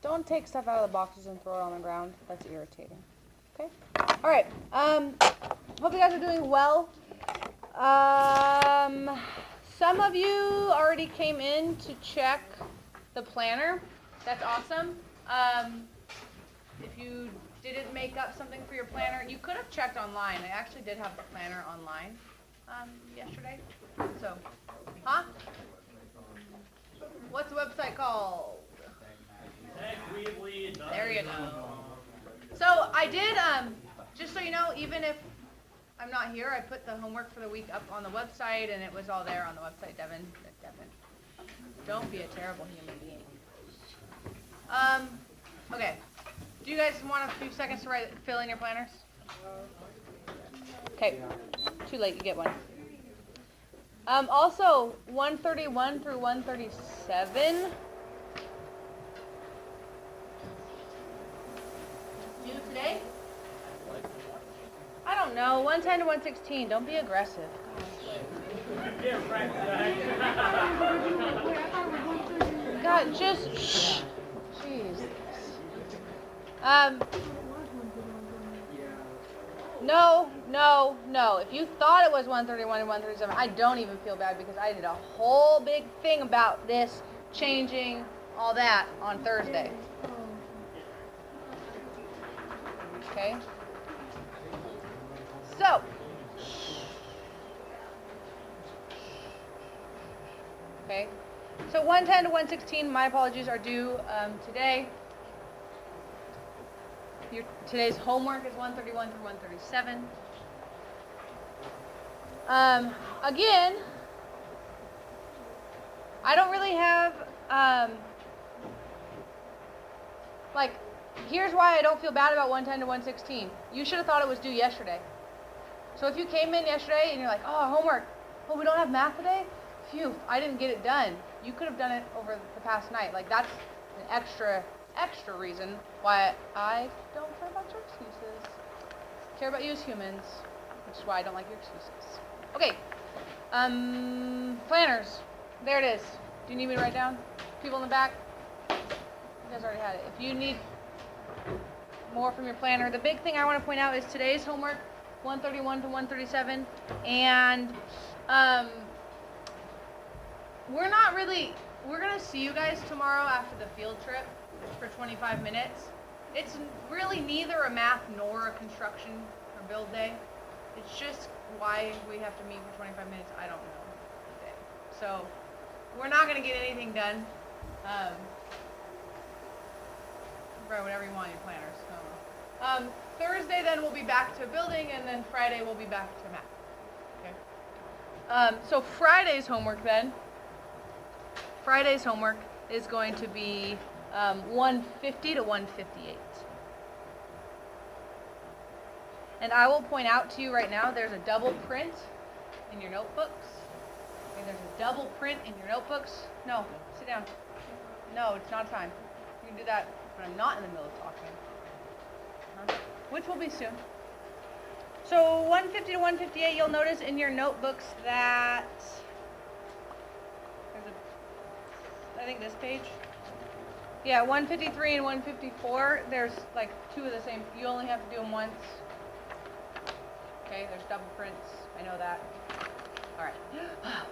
Don't take stuff out of the boxes and throw it on the ground. That's irritating. Okay? Alright. Hope you guys are doing well. Some of you already came in to check the planner. That's awesome. If you didn't make up something for your planner, you could have checked online. I actually did have the planner online yesterday. So, huh? What's the website called? There you go. So I did, just so you know, even if I'm not here, I put the homework for the week up on the website, and it was all there on the website, Devin. Don't be a terrible human being. Okay. Do you guys want a few seconds to fill in your planners? Okay. Too late, you get one. Also, 131 through 137. New today? I don't know. 110 to 116. Don't be aggressive. God, just shh. Jeez. No. If you thought it was 131 and 137, I don't even feel bad because I did a whole big thing about this changing all that on Thursday. Okay? So, okay? So 110 to 116, my apologies, are due today. Today's homework is 131 through 137. Again, I don't really have, here's why I don't feel bad about 110 to 116. You should have thought it was due yesterday. So if you came in yesterday and you're like, oh, homework, oh, we don't have math today? Phew, I didn't get it done. You could have done it over the past night. Like, that's an extra reason why I don't care about your excuses. I care about you as humans, which is why I don't like your excuses. Okay, planners. There it is. Do you need me to write down? People in the back? You guys already had it. If you need more from your planner, the big thing I want to point out is today's homework, 131 to 137, and we're going to see you guys tomorrow after the field trip for 25 minutes. It's really neither a math nor a construction or build day. It's just why we have to meet for 25 minutes, I don't know. Okay. So, we're not going to get anything done. Write whatever you want in your planners. Thursday then we'll be back to building, and then Friday we'll be back to math. Okay. So Friday's homework then. Friday's homework is going to be 150 to 158. And I will point out to you right now, there's a double print in your notebooks. Okay, there's a double print in your notebooks. No, sit down. No, it's not time. You can do that when I'm not in the middle of talking. Which will be soon. So 150 to 158, you'll notice in your notebooks that there's I think this page. Yeah, 153 and 154, there's like two of the same. You only have to do them once. Okay, there's double prints. I know that. All right.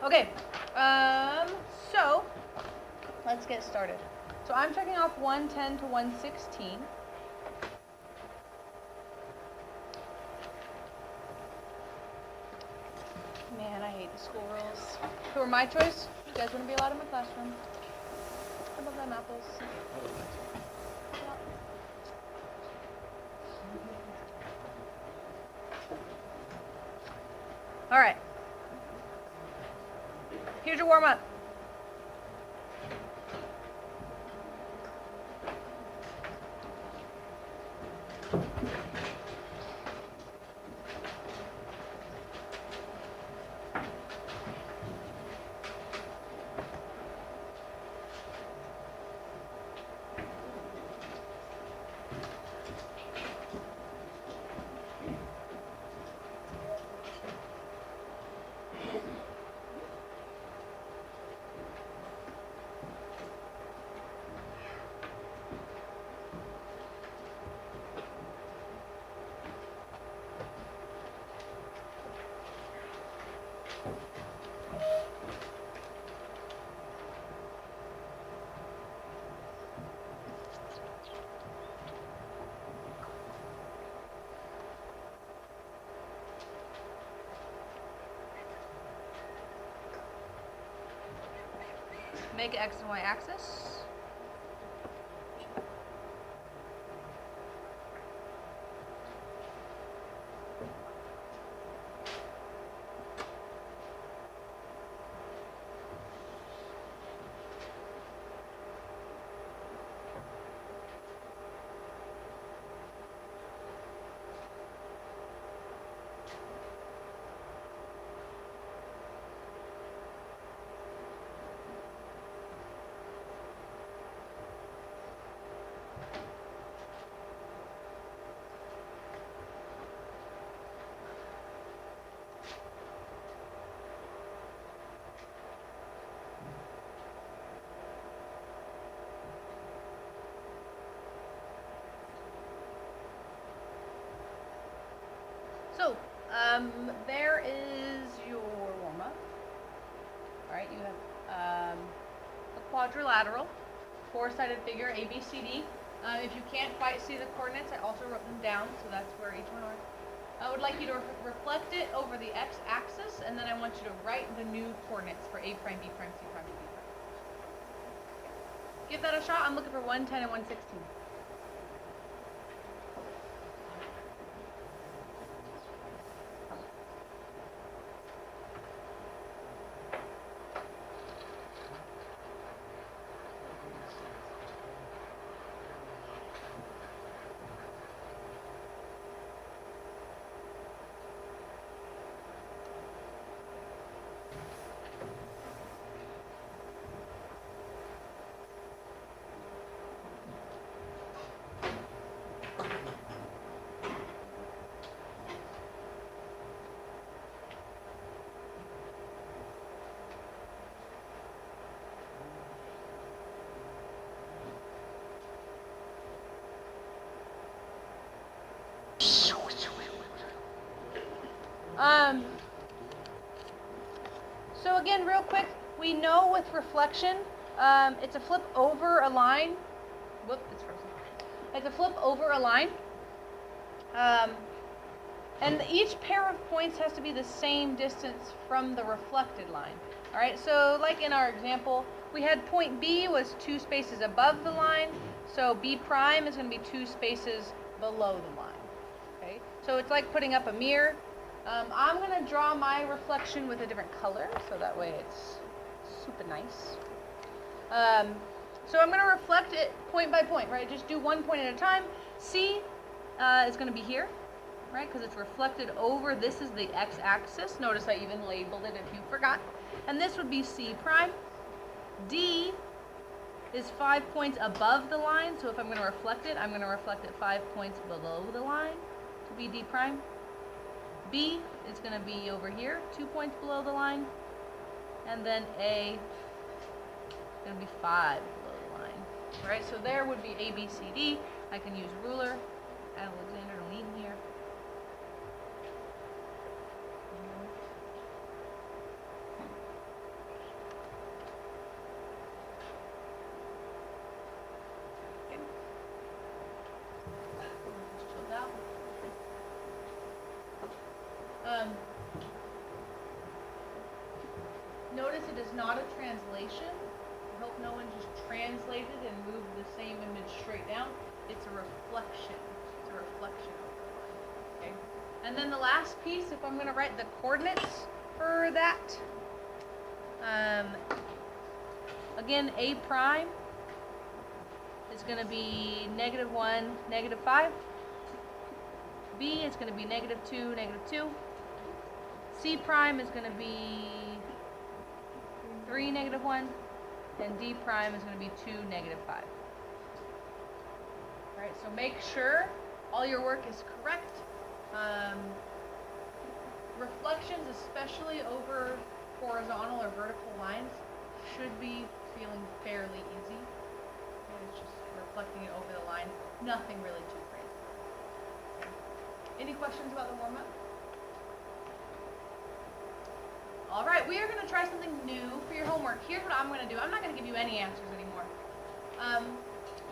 Okay. So let's get started. So I'm checking off 110 to 116. Man, I hate the school rules. If it were my choice, you guys wouldn't be allowed in my classroom. I love them apples. All right. Here's your warm-up. make an X and Y axis. So, there is your warm-up. All right, you have a quadrilateral, four-sided figure, A, B, C, D. If you can't quite see the coordinates, I also wrote them down, so that's where each one are. I would like you to reflect it over the x-axis, and then I want you to write the new coordinates for A prime, B prime, C prime, and D prime. Give that a shot. I'm looking for 110 and 116. So again, real quick, we know with reflection, it's a flip over a line. Whoop, it's frozen. It's a flip over a line. And each pair of points has to be the same distance from the reflected line. All right, so like in our example, we had point B was 2 spaces above the line, so B prime is going to be 2 spaces below the line. Okay, so it's like putting up a mirror. I'm going to draw my reflection with a different color, so that way it's super nice. So I'm going to reflect it point by point, right? Just do one point at a time. C is going to be here, right? Because it's reflected over. This is the x-axis. Notice I even labeled it if you forgot. And this would be C prime. D is 5 points above the line, so if I'm going to reflect it, I'm going to reflect it 5 points below the line to be D prime. B is going to be over here, 2 points below the line. And then A is going to be 5 below the line. All right, so there would be A, B, C, D. I can use ruler. Alexander Lean here. Notice it is not a translation. I hope no one just translated and moved the same image straight down. It's a reflection. It's a reflection of the line. Okay. And then the last piece, if I'm going to write the coordinates for that, again, A prime is going to be -1, -5. B is going to be -2, -2. C prime is going to be 3, -1, and D prime is going to be 2, -5. All right, so make sure all your work is correct. Reflections, especially over horizontal or vertical lines, should be feeling fairly easy. And it's just reflecting it over the line, nothing really too crazy. Okay. Any questions about the warm-up? All right, we are going to try something new for your homework. Here's what I'm going to do. I'm not going to give you any answers anymore.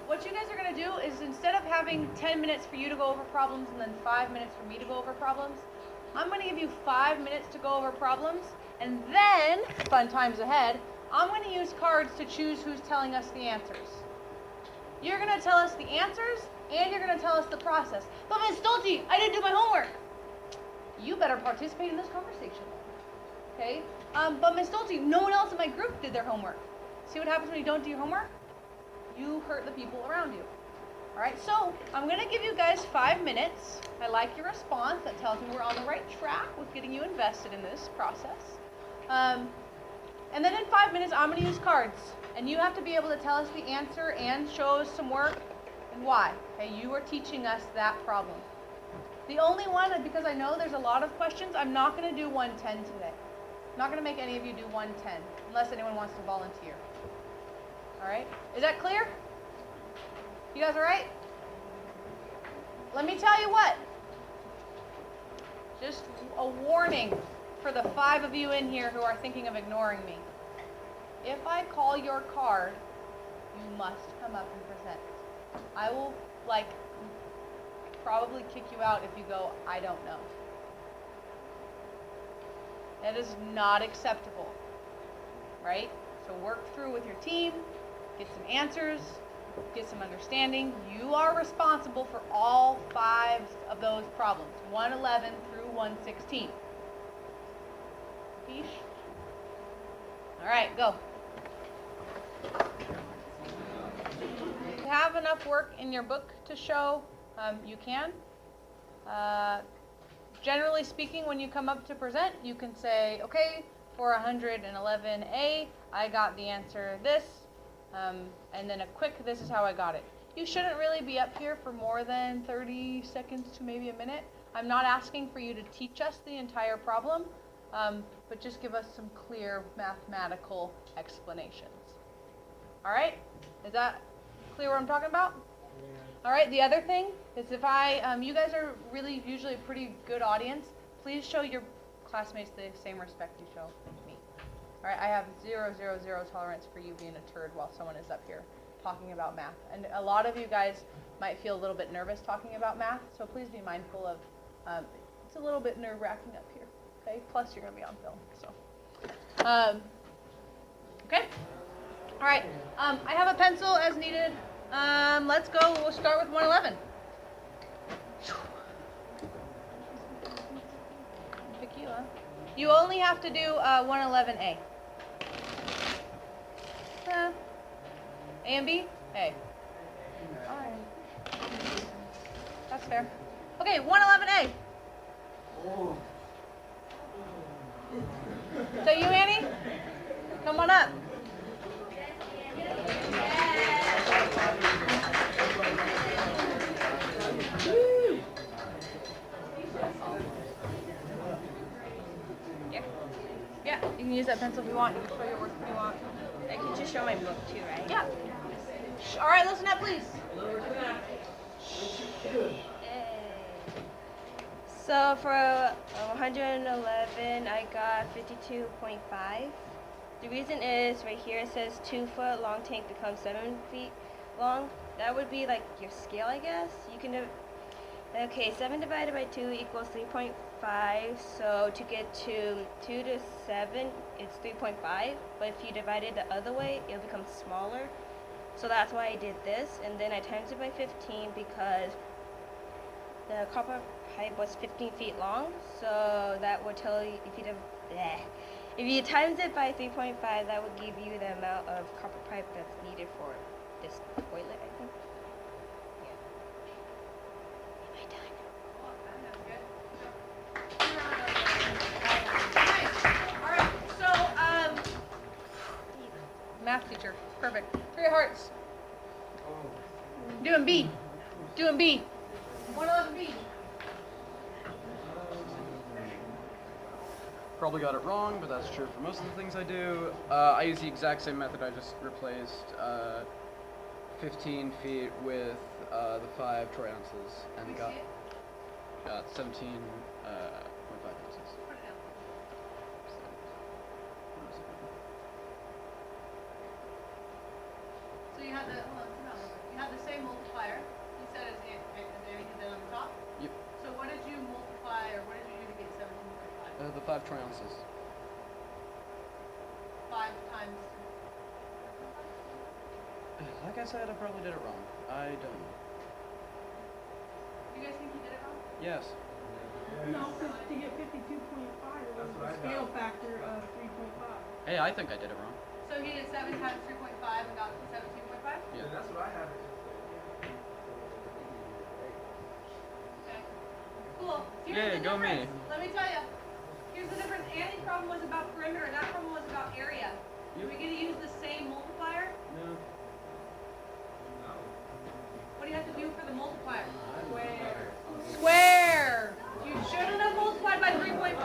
What you guys are going to do is, instead of having 10 minutes for you to go over problems and then 5 minutes for me to go over problems, I'm going to give you 5 minutes to go over problems, and then, fun times ahead, I'm going to use cards to choose who's telling us the answers. You're going to tell us the answers, and you're going to tell us the process. But Ms. Stolte, I didn't do my homework. You better participate in this conversation. Okay? But Ms. Stolte, no one else in my group did their homework. See what happens when you don't do your homework? You hurt the people around you. All right, so I'm going to give you guys 5 minutes. I like your response. That tells me we're on the right track with getting you invested in this process. And then in 5 minutes, I'm going to use cards. And you have to be able to tell us the answer and show us some work and why. Okay, you are teaching us that problem. The only one, because I know there's a lot of questions, I'm not going to do 110 today. I'm not going to make any of you do 110 unless anyone wants to volunteer. All right, is that clear? You guys all right? Let me tell you what. Just a warning for the 5 of you in here who are thinking of ignoring me. If I call your card, you must come up and present. I will, probably kick you out if you go, I don't know. That is not acceptable, right? So work through with your team, get some answers, get some understanding. You are responsible for all 5 of those problems, 111 through 116. Fish? All right, go. If you have enough work in your book to show, you can. Generally speaking, when you come up to present, you can say, okay, for 111A, I got the answer this, and then a quick, this is how I got it. You shouldn't really be up here for more than 30 seconds to maybe a minute. I'm not asking for you to teach us the entire problem, but just give us some clear mathematical explanations. All right? Is that clear what I'm talking about? All right, the other thing is if you guys are really usually a pretty good audience, please show your classmates the same respect you show me. All right, I have 0, 0, 0 tolerance for you being a turd while someone is up here talking about math. And a lot of you guys might feel a little bit nervous talking about math, so please be mindful of, it's a little bit nerve-wracking up here, okay? Plus you're going to be on film, so. Okay? All right, I have a pencil as needed. Let's go. We'll start with 111. Pick you up. You only have to do 111A. A and B? A. All right. That's fair. Okay, 111A. So you, Annie? Come on up. Yeah, you can use that pencil if you want. You can show your work if you want. I can just show my book too, right? Yeah. All right, listen up, please. So for 111, I got 52.5. The reason is right here it says 2 foot long tank becomes 7 feet long. That would be like your scale, I guess. You can okay, 7 divided by 2 equals 3.5. So to get to 2 to 7, it's 3.5. But if you divide it the other way, it'll become smaller. So that's why I did this. And then I times it by 15 because the copper pipe was 15 feet long. So that would tell you if you times it by 3.5, that would give you the amount of copper pipe that's needed for this toilet, I think. Math teacher. Perfect. 3 hearts. Doing B. Doing B. 111B. Probably got it wrong, but that's true for most of the things I do. I use the exact same method. I just replaced 15 feet with the 5 troy ounces and got 17.5 ounces. So you had the same multiplier. You said as Annie did that on the top. Yep. So what did you multiply, or what did you do to get 17.5? The 5 troy ounces. 5 times Like I said, I probably did it wrong. I don't know. You guys think you did it wrong? Yes. No, because to get 52.5, it was the scale factor of 3.5. Hey, I think I did it wrong. So he did 7 times 3.5 and got 17.5? Yeah. That's what I have. Okay. Cool. Here's Yeah, the go me. difference. Let me tell you. Here's the difference. Andy's problem was about perimeter. That problem was about area. Are we going to use the same multiplier? No. What do you have to do for the multiplier? Square. You shouldn't have multiplied by 3.5.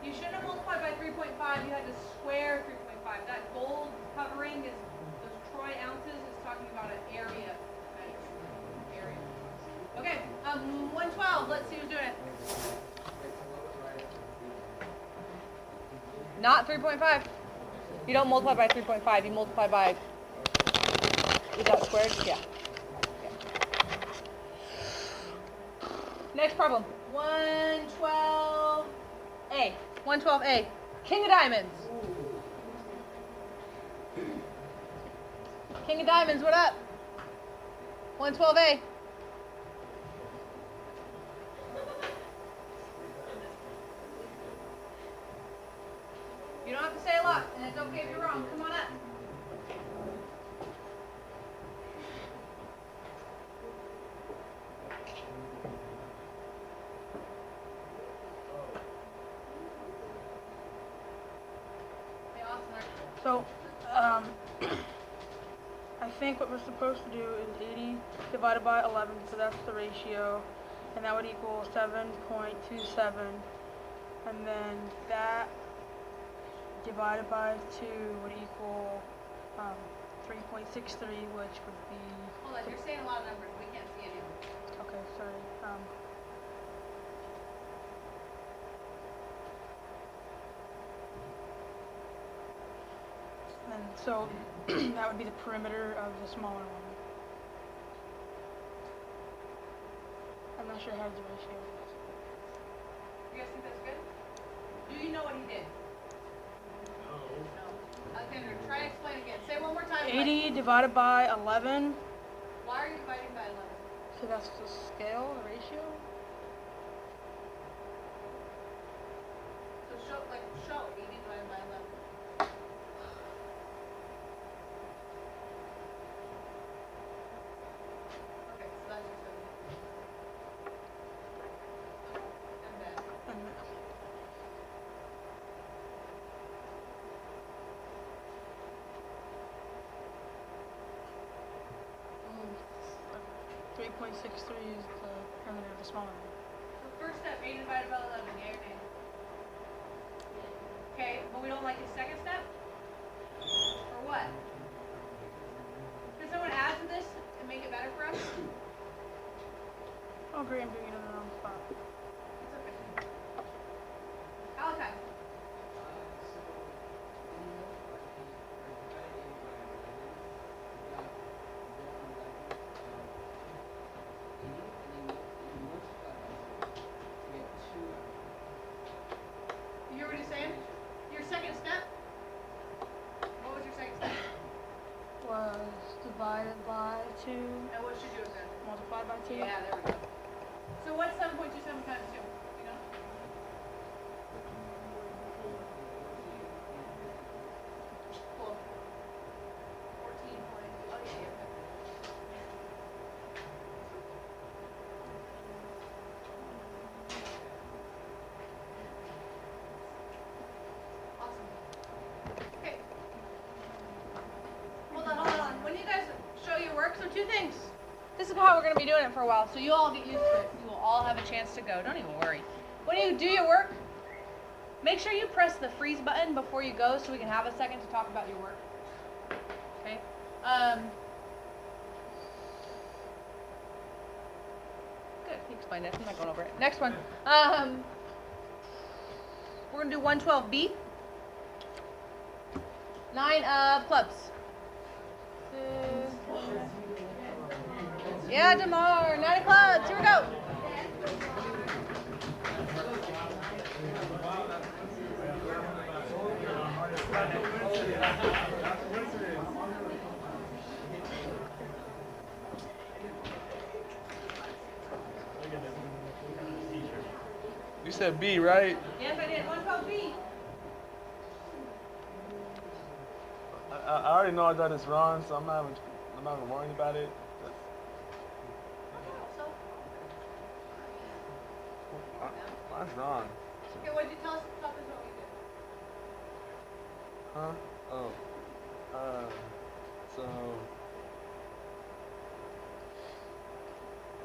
You shouldn't have multiplied by 3.5. You had to square 3.5. That gold covering is those troy ounces is talking about an area. Area. Okay. 112. Let's see who's doing it. Not 3.5. You don't multiply by 3.5. You multiply by. Is that squared? Yeah. Next problem. 112A. 112A. King of diamonds. King of diamonds, what up? 112A. You don't have to say a lot, and it's okay if you're wrong. Come on up. So, I think what we're supposed to do is 80 divided by 11, so that's the ratio, and that would equal 7.27, and then that divided by 2 would equal 3.63, which would be... Hold on, you're saying a lot of numbers. We can't see anything. Okay, sorry. And so that would be the perimeter of the smaller one. I'm not sure how the ratio is. You guys think that's good? Do you know what he did? No. Alexander, try to explain again. Say it one more time. 80 divided by 11. Why are you dividing by 11? So that's the scale, the ratio. So show 80 divided by 11. Okay, so that's your 70. And then. And then 3.63 is the perimeter of the smaller one. So first step, 8 divided by 11, yay or nay? Okay, but we don't like his second step? Or what? Can someone add to this and make it better for us? Oh great, I'm doing it in the wrong spot. It's okay. Malachi. You hear what he's saying? Your second step? What was your second step? Was divided by 2, And what should you have done? multiplied by 2. Yeah, there we go. So what's 7.27 times 2? You know? Cool. 14 point. Oh, yeah, yeah. Awesome. Okay. Hold on. When you guys show your work, so 2 things. This is how we're going to be doing it for a while, so you all get used to it. You will all have a chance to go. Don't even worry. When you do your work, make sure you press the freeze button before you go so we can have a second to talk about your work. Okay? Good. You explained it. I'm not going over it. Next one. We're going to do 112B. 9 of clubs. Yeah, Damar. 9 of clubs. Here we go. said B, right? Yes, I did. 112B. I already know I got this wrong, so I'm not even worrying about it. Mine's wrong. Okay, what did you tell us? Tell us what we did. Huh? Oh. So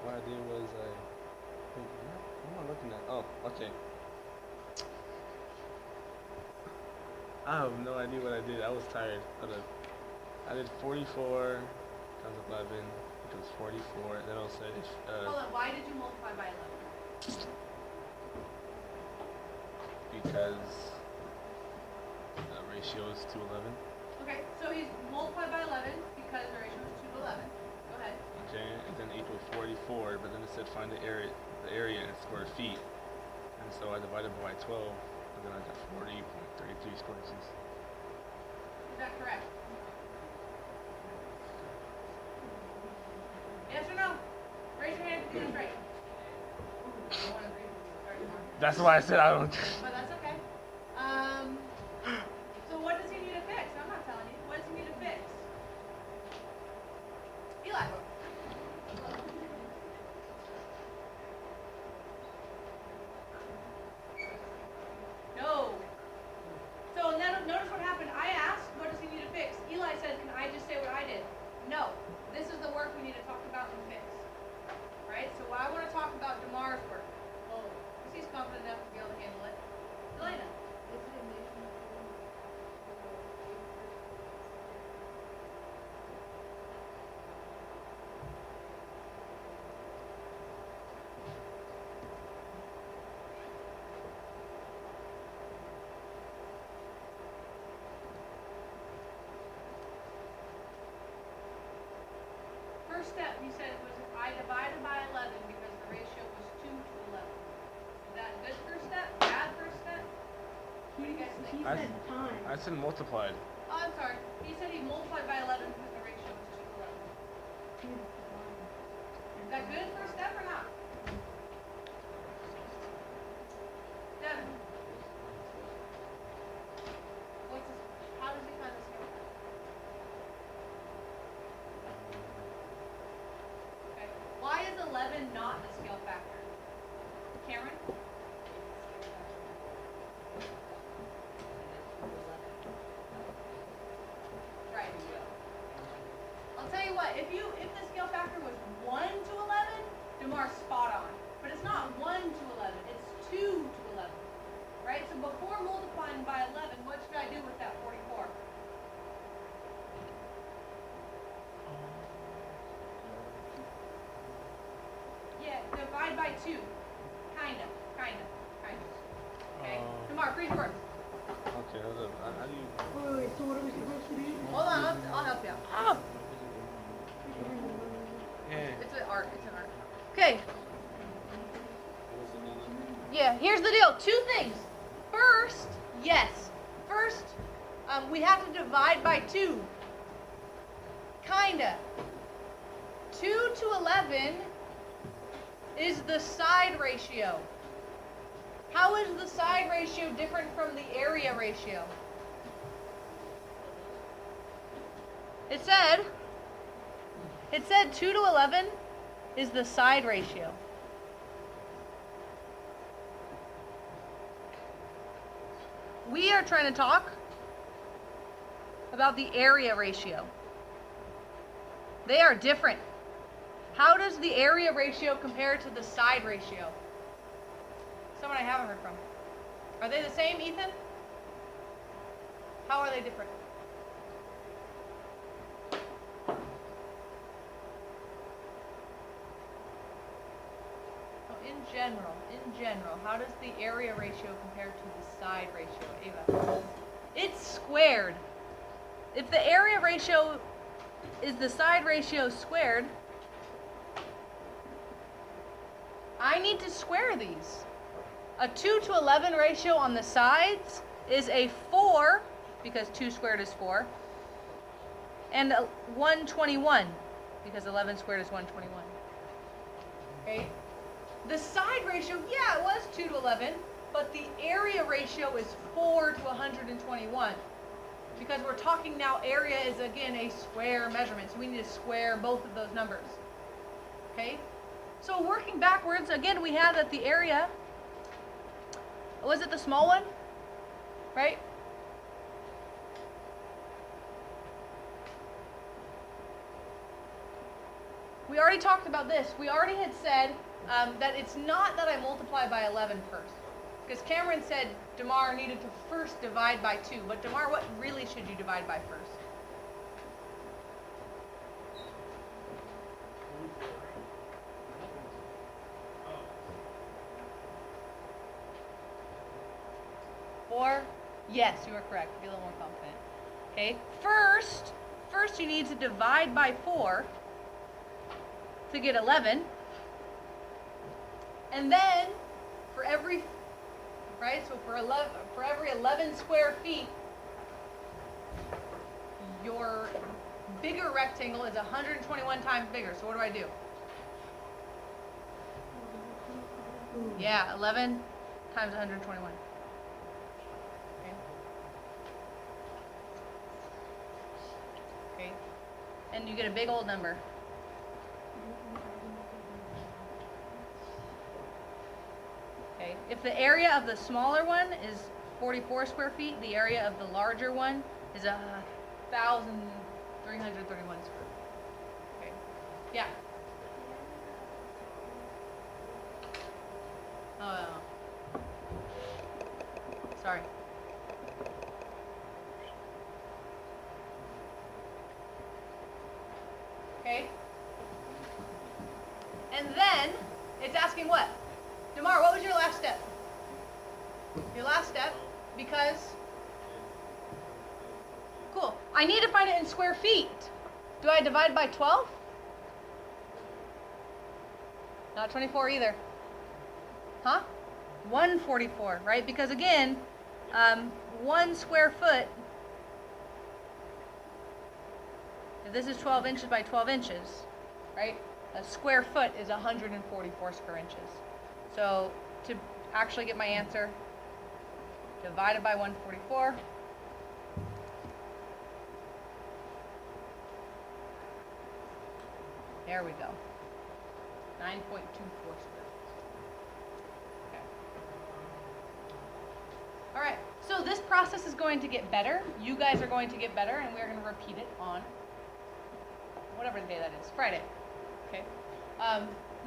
what I did was what am I looking at? Oh, okay. I have no idea what I did. I was tired. I did 44 times 11 equals 44. Then I'll say Hold on. Why did you multiply by 11? because the ratio is 2 11. Okay, so he's multiplied by 11 because the ratio is 2 to 11. Go ahead. Okay, and then equals 44. But then it said find the area in square feet, and so I divided by 12, and then I got 40.33 square inches. Is that correct? Yes or no? Raise your hand if you think it's right. That's why I said I don't. But that's okay. So what does he need to fix? I'm not telling you. What does he need to fix? Eli. No. So notice what happened. I asked, what does he need to fix? Eli said, can I just say what I did? No. This is the work we need to talk about and fix. Right? So I want to talk about DeMar's work. Well, he's confident enough to be able to handle it. Elena. First step, he said, was I divided by 11 because the ratio was 2 to 11. Is that a good first step? Bad first step? What do you guys think? I said multiplied. Oh, I'm sorry. He said he multiplied by 11 because the ratio was 2 to 11. Is that good first step or not? Devin. How does he find the scale factor? Okay. Why is 11 not the scale factor? Cameron? Right. I'll tell you what, if the scale factor was 1 to 11, DeMar's spot on. But it's not 1 to 11, it's 2 to 11. Right? So before multiplying by 11, what should I do with that 44? Yeah, divide by 2. Kinda. Okay. DeMar, freeze work. Okay, hold up. How do you? Wait, so what are we supposed to do? Hold on, I'll help you out. Oh, Yeah. it's an art. Okay. Yeah, here's the deal. Two things. First, we have to divide by 2. Kinda. 2 to 11 is the side ratio. How is the side ratio different from the area ratio? It said 2 to 11 is the side ratio. We are trying to talk about the area ratio. They are different. How does the area ratio compare to the side ratio? Someone I haven't heard from. Are they the same, Ethan? How are they different? Oh, in general, how does the area ratio compare to the side ratio, Ava? It's squared. If the area ratio is the side ratio squared, I need to square these. A 2 to 11 ratio on the sides is a 4, because 2 squared is 4, and a 121, because 11 squared is 121. Okay? The side ratio, yeah, it was 2 to 11, but the area ratio is 4 to 121. Because we're talking now, area is again a square measurement, so we need to square both of those numbers. Okay? So working backwards, again, we have that the area, was it the small one? Right? We already talked about this. We already had said that it's not that I multiply by 11 first. Because Cameron said DeMar needed to first divide by 2. But DeMar, what really should you divide by first? Four? Yes, you are correct. Be a little more confident. Okay. First you need to divide by 4 to get 11. And then for every, right? So for every 11 square feet, your bigger rectangle is 121 times bigger. So what do I do? Yeah, 11 times 121. Okay. Okay. And you get a big old number. Okay. If the area of the smaller one is 44 square feet, the area of the larger one is 1,331 square feet. Okay. Yeah. Oh. Sorry. Okay. And then it's asking what? DeMar, what was your last step? Your last step, because, cool. I need to find it in square feet. Do I divide by 12? Not 24 either. Huh? 144, right? Because again, 1 square foot, if this is 12 inches by 12 inches, right? A square foot is 144 square inches. So to actually get my answer, divided by 144. There we go. 9.24 square. Okay. All right. So this process is going to get better. You guys are going to get better, and we're going to repeat it on whatever day that is, Friday. Okay.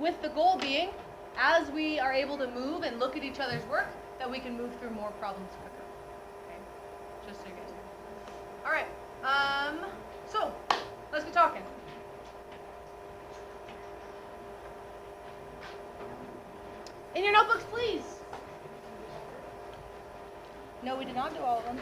With the goal being, as we are able to move and look at each other's work, that we can move through more problems quicker. Okay. Just so you guys know. All right. So let's get talking. In your notebooks, please. No, we did not do all of them.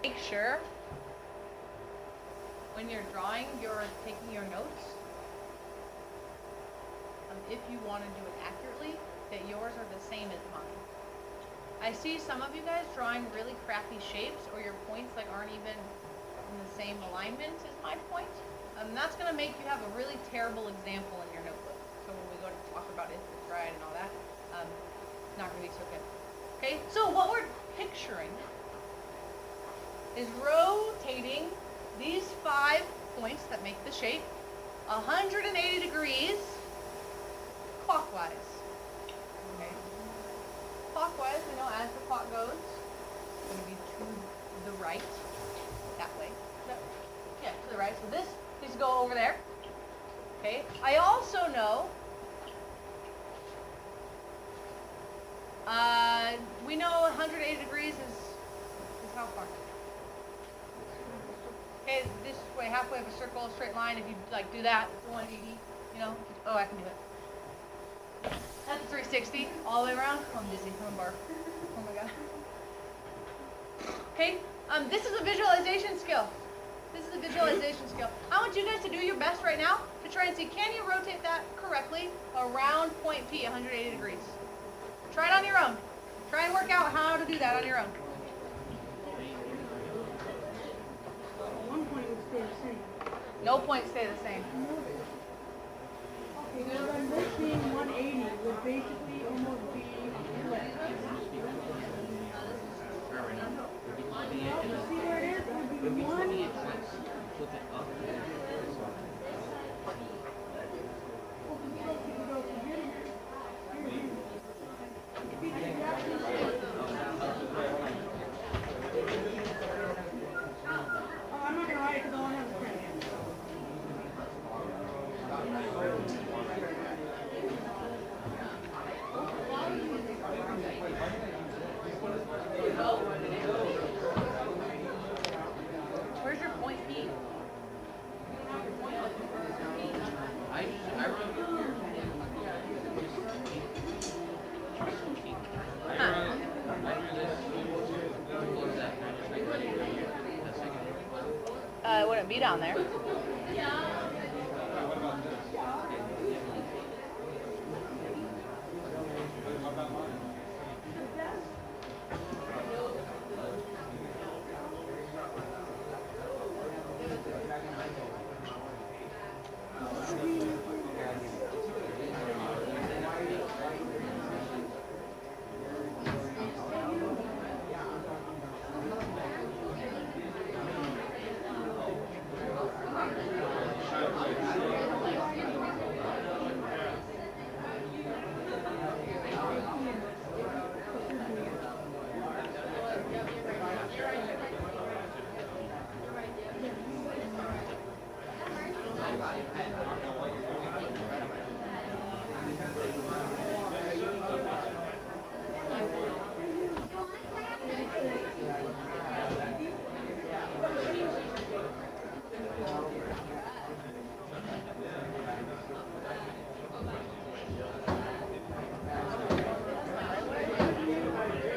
Make sure when you're drawing, you're taking your notes. If you want to do it accurately, that yours are the same as mine. I see some of you guys drawing really crappy shapes, or your points like aren't even in the same alignment as my point. That's going to make you have a really terrible example in your notebook. So when we go to talk about if it's right and all that, it's not going to be so good. Okay, so what we're picturing is rotating these 5 points that make the shape 180 degrees clockwise. Okay. Clockwise, we know as the clock goes, it's going to be to the right, that way. Yeah, to the right. So this needs to go over there. Okay, I also know, we know 180 degrees is how far? Okay, this way, halfway of a circle, a straight line, if you like do that, it's 180, you know, oh, I can do it. That's 360, all the way around. Oh, I'm dizzy, I'm barf. Oh my God. Okay, this is a visualization skill. This is a visualization skill. I want you guys to do your best right now to try and see, can you rotate that correctly around point P, 180 degrees? Try it on your own. Try and work out how to do that on your own. One point would stay the same. No points stay the same. Okay, so then this being 180 would basically almost be a flip. See where it is? It would be 1. Oh, I'm not going to write it because all I have is print. Where's your point P? It wouldn't be down there.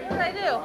What did I do?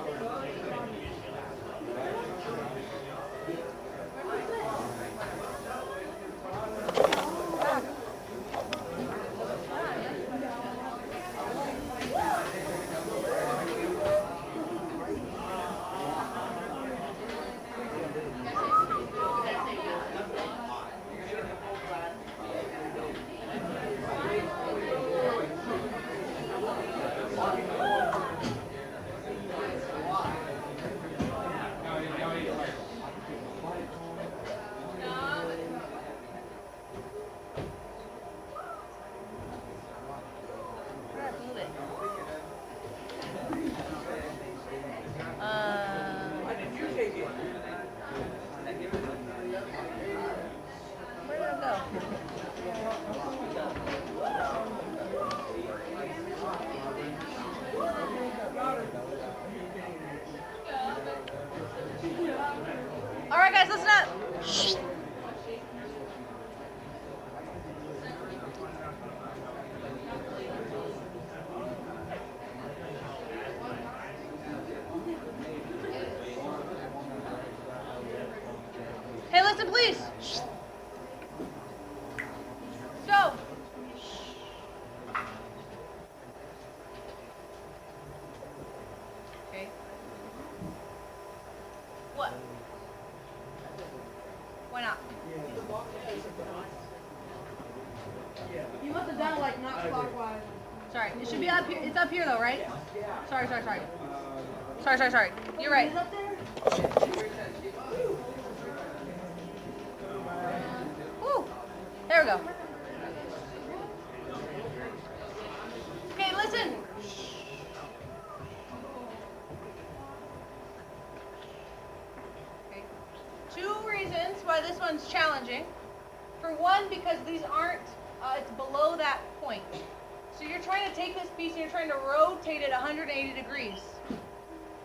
Where did it go? All right, guys, listen up. Shh. Hey, listen, please. Shh. So, okay. What? Why not? You must have done it like not clockwise. Sorry, it should be up here. It's up here though, right? Sorry. Sorry. You're right. Is it up there? Woo! There we go. Okay, listen. Okay. 2 reasons why this one's challenging. For one, because these aren't it's below that point. So you're trying to take this piece and you're trying to rotate it 180 degrees.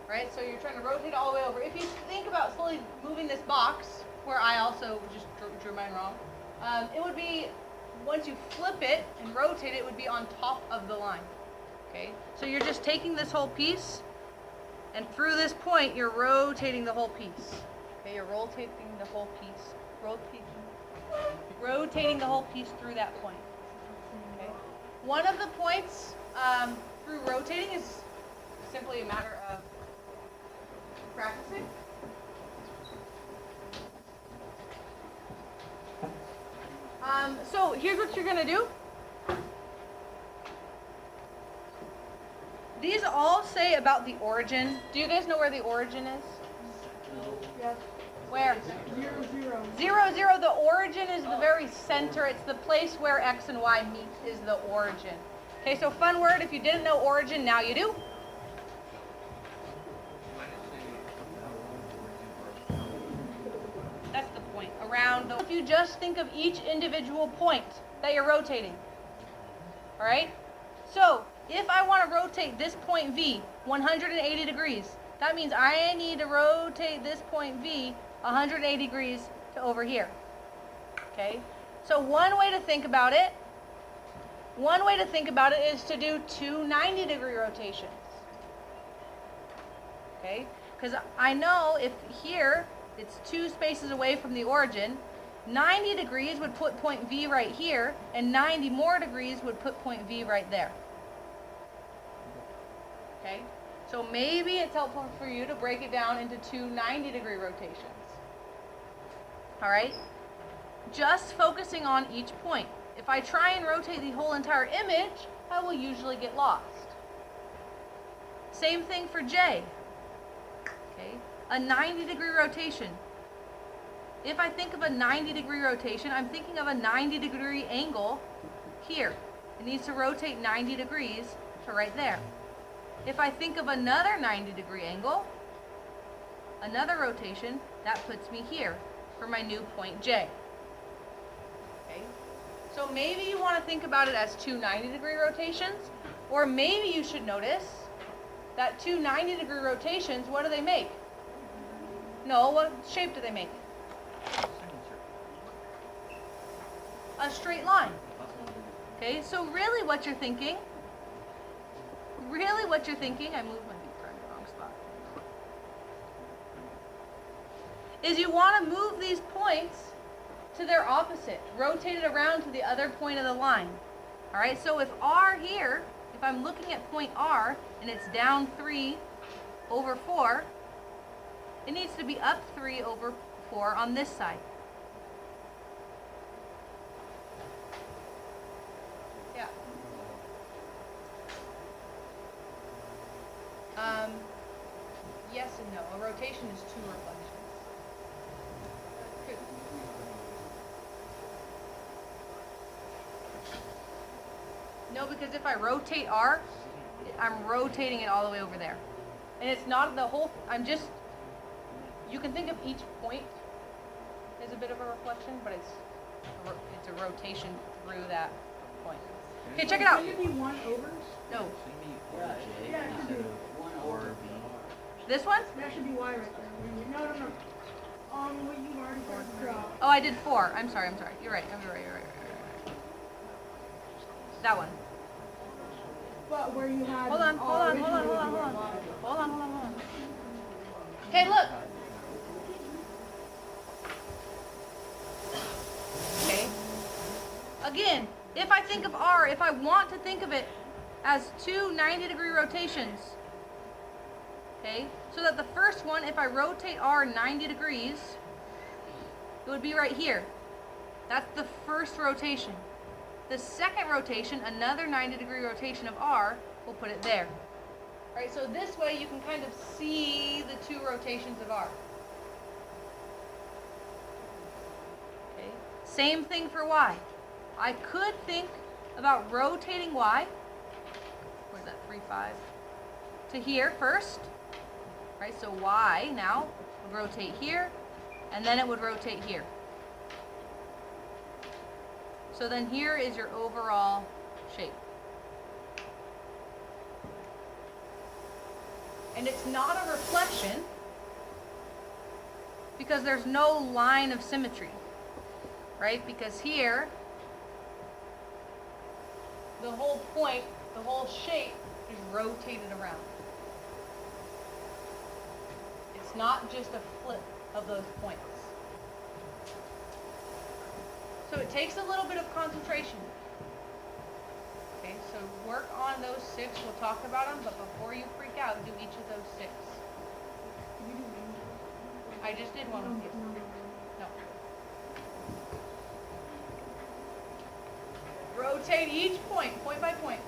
Right? So you're trying to rotate it all the way over. If you think about slowly moving this box, where I also just drew mine wrong, it would be, once you flip it and rotate it, it would be on top of the line. Okay? So you're just taking this whole piece, and through this point, you're rotating the whole piece. Okay? You're rotating the whole piece. Rotating the whole piece through that point. Okay? One of the points through rotating is simply a matter of practicing. So here's what you're gonna do. These all say about the origin. Do you guys know where the origin is? Yes. Where? 0, 0. 0, 0. The origin is the very center. It's the place where X and Y meet is the origin. Okay, so fun word. If you didn't know origin, now you do. That's the point. Around the, if you just think of each individual point that you're rotating. All right? So, if I want to rotate this point V 180 degrees, that means I need to rotate this point V 180 degrees to over here. Okay? So one way to think about it is to do two 90-degree rotations. Okay? Because I know if here it's 2 spaces away from the origin, 90 degrees would put point V right here, and 90 more degrees would put point V right there. Okay? So maybe it's helpful for you to break it down into two 90-degree rotations. All right? Just focusing on each point. If I try and rotate the whole entire image, I will usually get lost. Same thing for J. Okay? A 90-degree rotation. If I think of a 90-degree rotation, I'm thinking of a 90-degree angle here. It needs to rotate 90 degrees to right there. If I think of another 90-degree angle, another rotation, that puts me here for my new point J. Okay? So maybe you want to think about it as two 90-degree rotations, or maybe you should notice that two 90-degree rotations, what do they make? No, what shape do they make? A straight line. Okay, so really what you're thinking, I moved my beeper in the wrong spot, is you want to move these points to their opposite. Rotate it around to the other point of the line. All right, so if R here, if I'm looking at point R and it's down 3 over 4, it needs to be up 3 over 4 on this side. Yeah. Yes and no. A rotation is 2 reflections. Good. No, because if I rotate R, I'm rotating it all the way over there. And it's not the whole, you can think of each point as a bit of a reflection, but it's a rotation through that point. Okay, check it out. Shouldn't it be 1 over? No. Yeah, it should be. This one? That should be Y right there. No. What you already said. Oh, I did 4. I'm sorry. You're right. You're right. That one. But where you had. Hold on. Okay, look. Okay. Again, if I think of R, if I want to think of it as two 90-degree rotations, okay, so that the first one, if I rotate R 90 degrees, it would be right here. That's the first rotation. The second rotation, another 90-degree rotation of R, will put it there. Right, so this way you can kind of see the 2 rotations of R. Okay. Same thing for Y. I could think about rotating Y, where's that, 3, 5, to here first. Right, so Y now would rotate here, and then it would rotate here. So then here is your overall shape. And it's not a reflection because there's no line of symmetry, right? Because here, the whole point, the whole shape is rotated around. It's not just a flip of those points. So it takes a little bit of concentration. Okay, so work on those 6. We'll talk about them, but before you freak out, do each of those 6. I just did one with you. No. Rotate each point by point.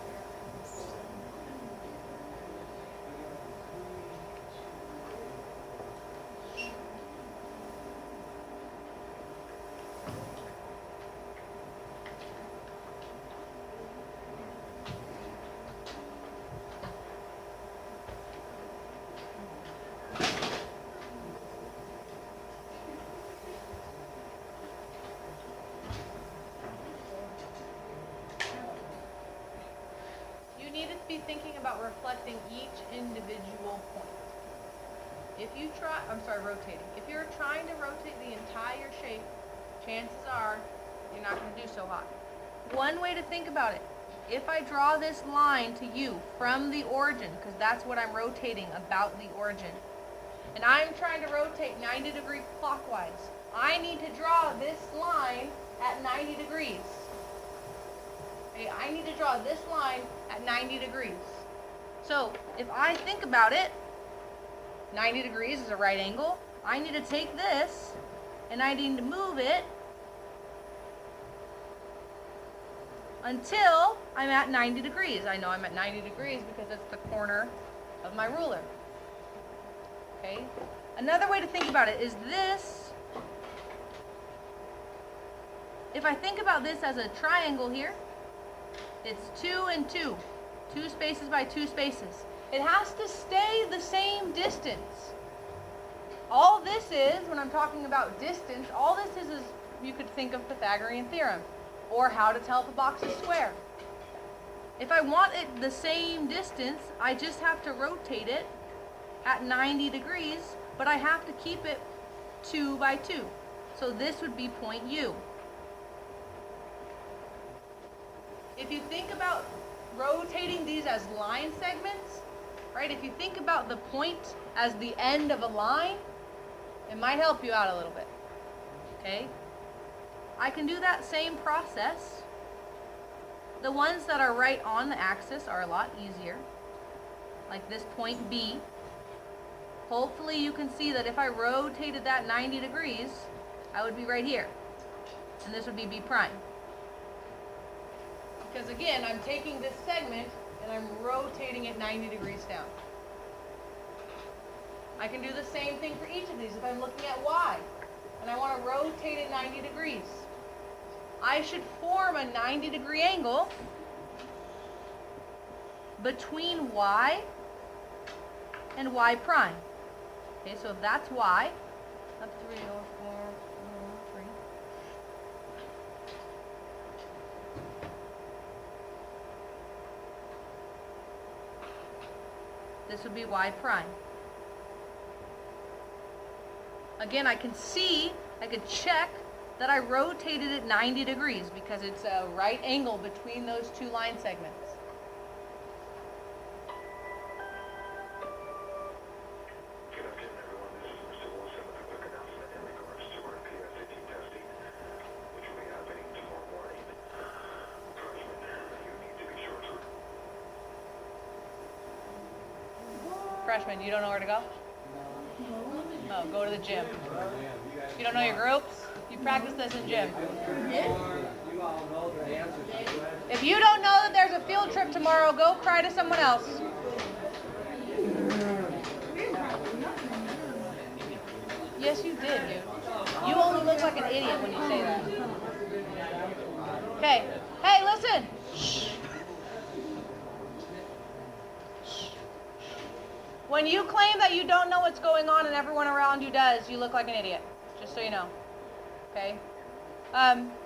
You need to be thinking about reflecting each individual point. If you try, rotating. If you're trying to rotate the entire shape, chances are you're not going to do so hot. One way to think about it, if I draw this line to you from the origin, because that's what I'm rotating about the origin, and I'm trying to rotate 90 degrees clockwise, I need to draw this line at 90 degrees. Okay, I need to draw this line at 90 degrees. So if I think about it, 90 degrees is a right angle. I need to take this and I need to move it until I'm at 90 degrees. I know I'm at 90 degrees because it's the corner of my ruler. Okay? Another way to think about it is this. If I think about this as a triangle here, it's 2 and 2. 2 spaces by 2 spaces. It has to stay the same distance. All this is, when I'm talking about distance, all this is you could think of Pythagorean theorem, or how to tell if a box is square. If I want it the same distance, I just have to rotate it at 90 degrees, but I have to keep it 2 by 2. So this would be point U. If you think about rotating these as line segments, right? If you think about the point as the end of a line, it might help you out a little bit. Okay? I can do that same process. The ones that are right on the axis are a lot easier. Like this point B. Hopefully you can see that if I rotated that 90 degrees, I would be right here. And this would be B prime. Because again, I'm taking this segment and I'm rotating it 90 degrees down. I can do the same thing for each of these. If I'm looking at Y and I want to rotate it 90 degrees, I should form a 90 degree angle between Y and Y prime. Okay, so that's Y. Up 3, 4, 3. This would be Y prime. Again, I can see, I could check that I rotated it 90 degrees because it's a right angle between those 2 line segments. Good afternoon, everyone. This is Mr. Wilson with a quick announcement in regards to our PSAT testing, which will be happening tomorrow morning. Freshmen, you need to be sure to... Freshmen, you don't know where to go? No, go to the gym. You don't know your groups? You practice this in gym. If you don't know that there's a field trip tomorrow, go cry to someone else. Yes, you did, dude. You only look like an idiot when you say that. Okay. Hey, listen. Shh. When you claim that you don't know what's going on and everyone around you does, you look like an idiot. Just so you know. Okay?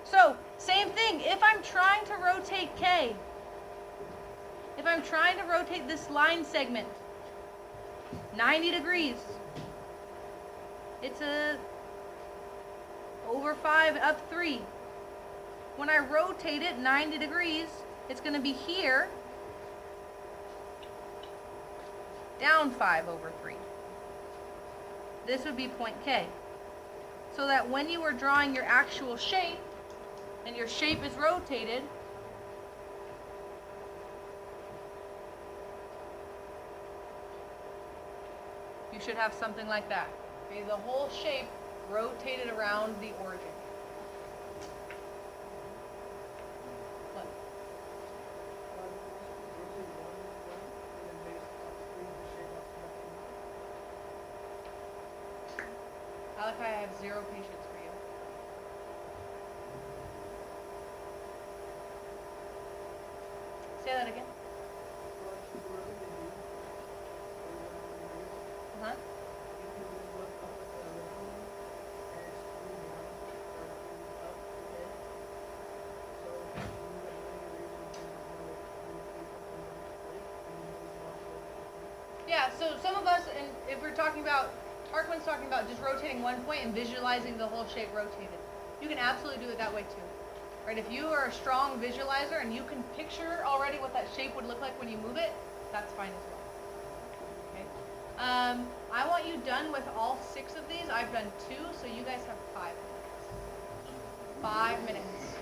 So, same thing. If I'm trying to rotate K, if I'm trying to rotate this line segment 90 degrees, it's a over 5, up 3. When I rotate it 90 degrees, it's going to be here, down 5 over 3. This would be point K. So that when you are drawing your actual shape, and your shape is rotated, you should have something like that. Okay, the whole shape rotated around the origin. What? Malachi, I have zero patience for you. Say that again. Uh-huh. Yeah, so some of us, and if we're talking about, Tarkman's talking about just rotating one point and visualizing the whole shape rotated. You can absolutely do it that way too. Right? If you are a strong visualizer and you can picture already what that shape would look like when you move it, that's fine as well. Okay. I want you done with all 6 of these. I've done 2, so you guys have 5 minutes. 5 minutes.